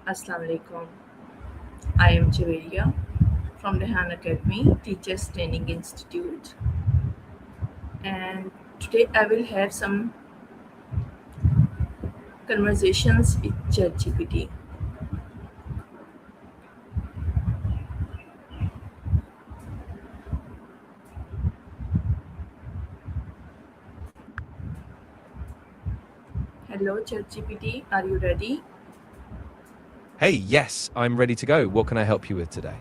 Assalamu alaikum. I am Javeria from the Han Academy Teachers Training Institute, and today I will have some conversations with chatgpt. Hello chatgpt, are you ready? Hey, yes, I'm ready to go. What can I help you with today?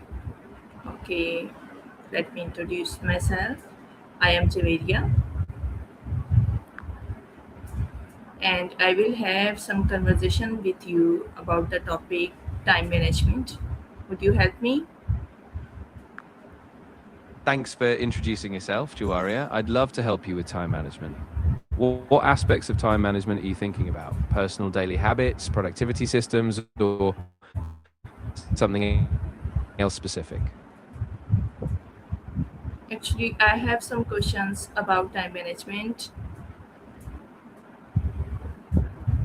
Okay, let me introduce myself. I am Javeria, and I will have some conversation with you about the topic time management. Would you help me? Thanks for introducing yourself, Juaria. I'd love to help you with time management. What aspects of time management are you thinking about? Personal daily habits, productivity systems, or something else specific? Actually, I have some questions about time management.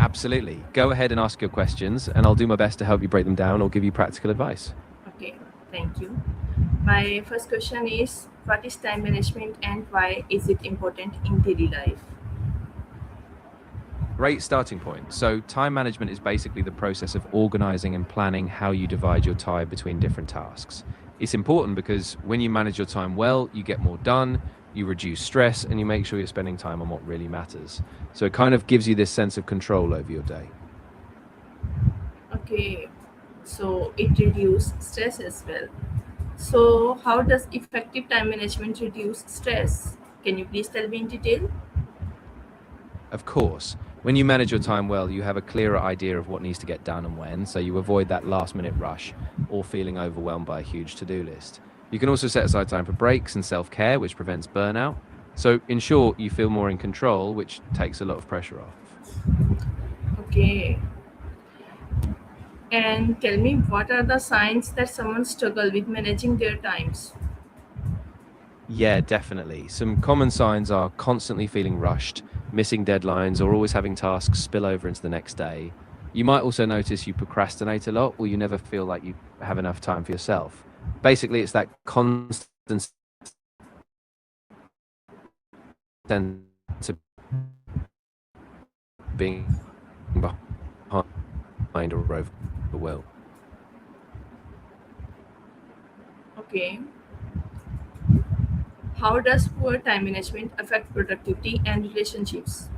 Absolutely. Go ahead and ask your questions, and I'll do my best to help you break them down or give you practical advice. Okay, thank you. My first question is, what is time management and why is it important in daily life? Great starting point. So, time management is basically the process of organizing and planning how you divide your time between different tasks. It's important because when you manage your time well, you get more done, you reduce stress, and you make sure you're spending time on what really matters. So, it kind of gives you this sense of control over your day. Okay, so it reduces stress as well. So, how does effective time management reduce stress? Can you please tell me in detail? Of course, when you manage your time well, you have a clearer idea of what needs to get done and when, so you avoid that last minute rush or feeling overwhelmed by a huge to do list. You can also set aside time for breaks and self care, which prevents burnout. So, in short, you feel more in control, which takes a lot of pressure off. Okay, and tell me what are the signs that someone struggle with managing their times? Yeah, definitely. Some common signs are constantly feeling rushed, missing deadlines, or always having tasks spill over into the next day. You might also notice you procrastinate a lot, or you never feel like you have enough time for yourself. Basically, it's that constant sense of being behind or overwhelmed. Okay, how does poor time management affect productivity and relationships?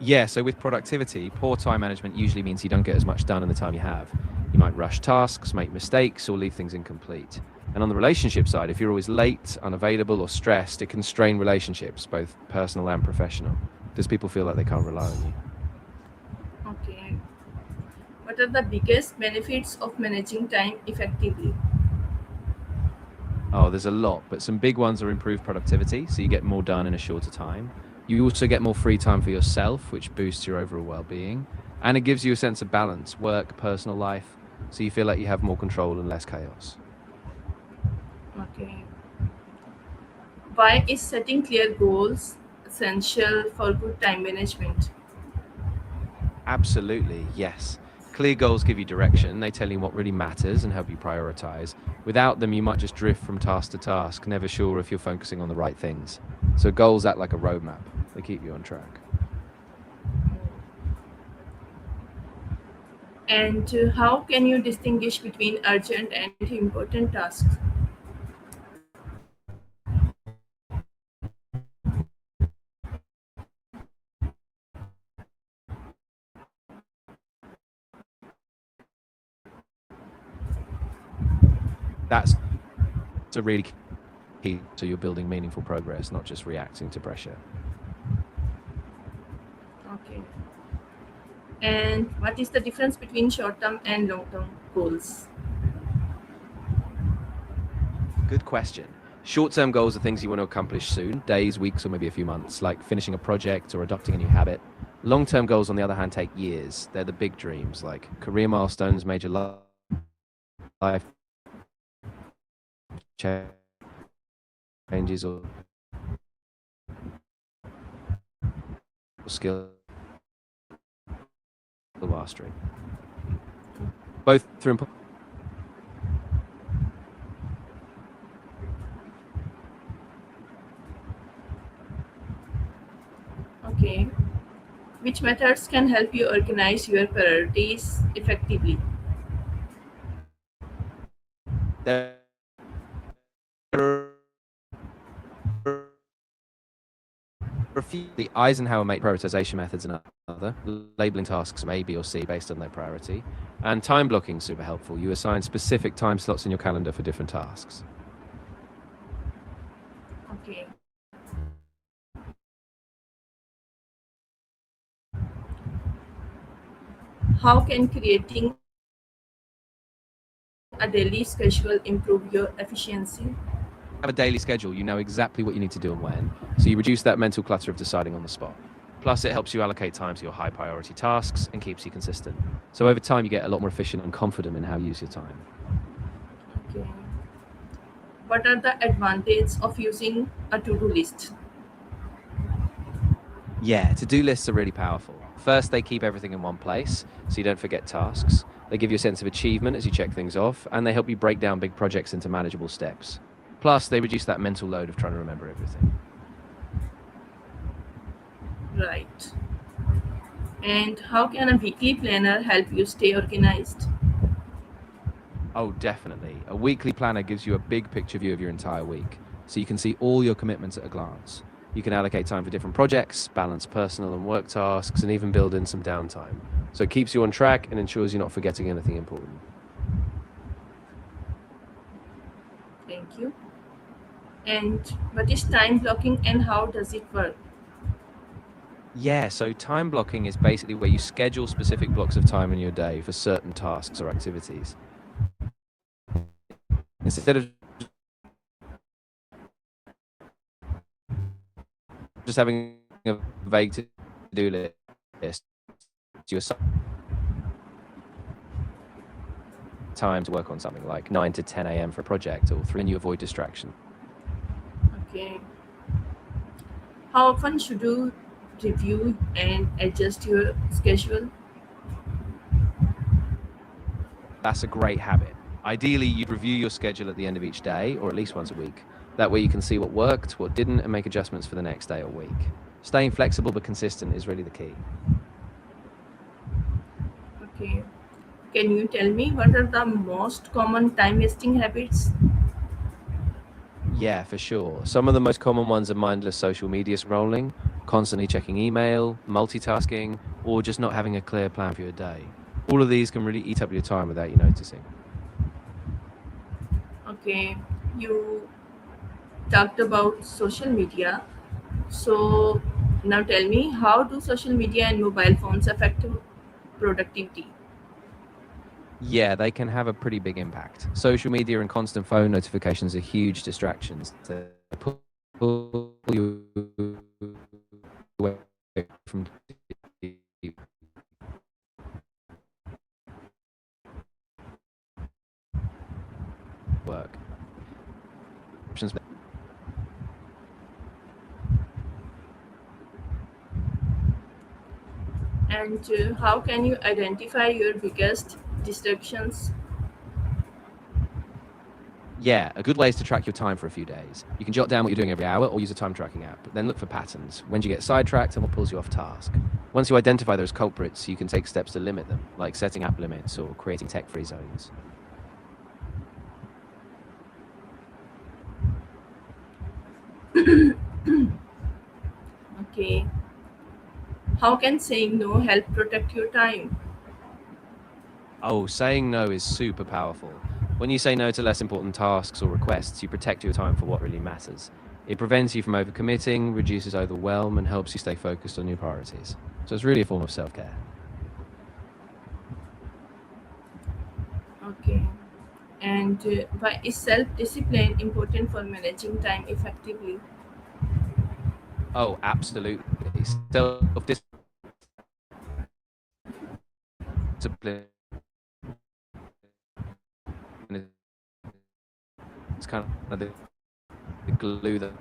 Yeah, so with productivity, poor time management usually means you don't get as much done in the time you have. You might rush tasks, make mistakes, or leave things incomplete. And on the relationship side, if you're always late, unavailable, or stressed, it can strain relationships, both personal and professional, because people feel like they can't rely on you. Okay, what are the biggest benefits of managing time effectively? Oh, there's a lot, but some big ones are improved productivity, so you get more done in a shorter time. You also get more free time for yourself, which boosts your overall well being. And it gives you a sense of balance, work, personal life, so you feel like you have more control and less chaos. Okay, why is setting clear goals essential for good time management? Absolutely, yes. Clear goals give you direction, they tell you what really matters and help you prioritize. Without them, you might just drift from task to task, never sure if you're focusing on the right things. So, goals act like a roadmap, they keep you on track. And how can you distinguish between urgent and important tasks? That's a really key so you're building meaningful progress, not just reacting to pressure. Okay. And what is the difference between short term and long term goals? Good question. Short term goals are things you want to accomplish soon, days, weeks, or maybe a few months, like finishing a project or adopting a new habit. Long term goals, on the other hand, take years. They're the big dreams, like career milestones, major life changes, or skill mastery. Both are important. Okay. Which methods can help you organize your priorities effectively? There are a few. The Eisenhower make prioritization methods another, labeling tasks from A, B, or C based on their priority. And time blocking is super helpful. You assign specific time slots in your calendar for different tasks. Okay. How can creating a daily schedule improve your efficiency? Have a daily schedule, you know exactly what you need to do and when, so you reduce that mental clutter of deciding on the spot. Plus, it helps you allocate time to your high priority tasks and keeps you consistent. So over time, you get a lot more efficient and confident in how you use your time. Okay. What are the advantages of using a to-do list? Yeah, to-do lists are really powerful. First, they keep everything in one place, so you don't forget tasks. They give you a sense of achievement as you check things off, and they help you break down big projects into manageable steps. Plus, they reduce that mental load of trying to remember everything. Right. And how can a weekly planner help you stay organized? Oh, definitely. A weekly planner gives you a big picture view of your entire week, so you can see all your commitments at a glance. You can allocate time for different projects, balance personal and work tasks, and even build in some downtime. So it keeps you on track and ensures you're not forgetting anything important. Thank you. And what is time blocking and how does it work? Yeah, so time blocking is basically where you schedule specific blocks of time in your day for certain tasks or activities. Instead of just having a vague to-do list, you assign time to work on something like 9 to 10 a.m. for a project or 3, and you avoid distraction. Okay. How often should you review and adjust your schedule? That's a great habit. Ideally, you'd review your schedule at the end of each day or at least once a week. That way you can see what worked, what didn't, and make adjustments for the next day or week. Staying flexible but consistent is really the key. Okay. Can you tell me what are the most common time wasting habits? Yeah, for sure. Some of the most common ones are mindless social media scrolling, constantly checking email, multitasking, or just not having a clear plan for your day. All of these can really eat up your time without you noticing. Okay. You talked about social media. So now tell me, how do social media and mobile phones affect productivity? Yeah, they can have a pretty big impact. Social media and constant phone notifications are huge distractions. They pull you away from deep work. Options. And how can you identify your biggest distractions? Yeah, a good way is to track your time for a few days. You can jot down what you're doing every hour or use a time tracking app, then look for patterns. When do you get sidetracked and what pulls you off task? Once you identify those culprits, you can take steps to limit them, like setting app limits or creating tech-free zones. Okay. How can saying no help protect your time? Oh, saying no is super powerful. When you say no to less important tasks or requests, you protect your time for what really matters. It prevents you from overcommitting, reduces overwhelm, and helps you stay focused on your priorities. So it's really a form of self-care. Okay. And why is self discipline important for managing time effectively? Oh, absolutely. Self-discipline is kind of the glue that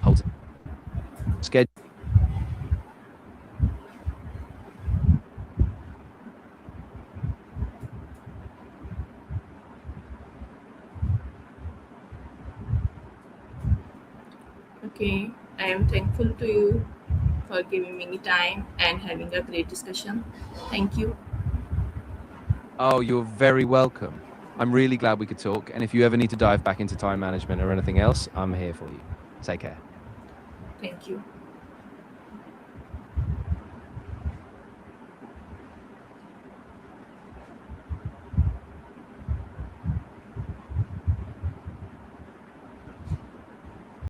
holds it. Schedule. Okay, I am thankful to you for giving me time and having a great discussion. Thank you. Oh, you're very welcome. I'm really glad we could talk. And if you ever need to dive back into time management or anything else, I'm here for you. Take care. Thank you.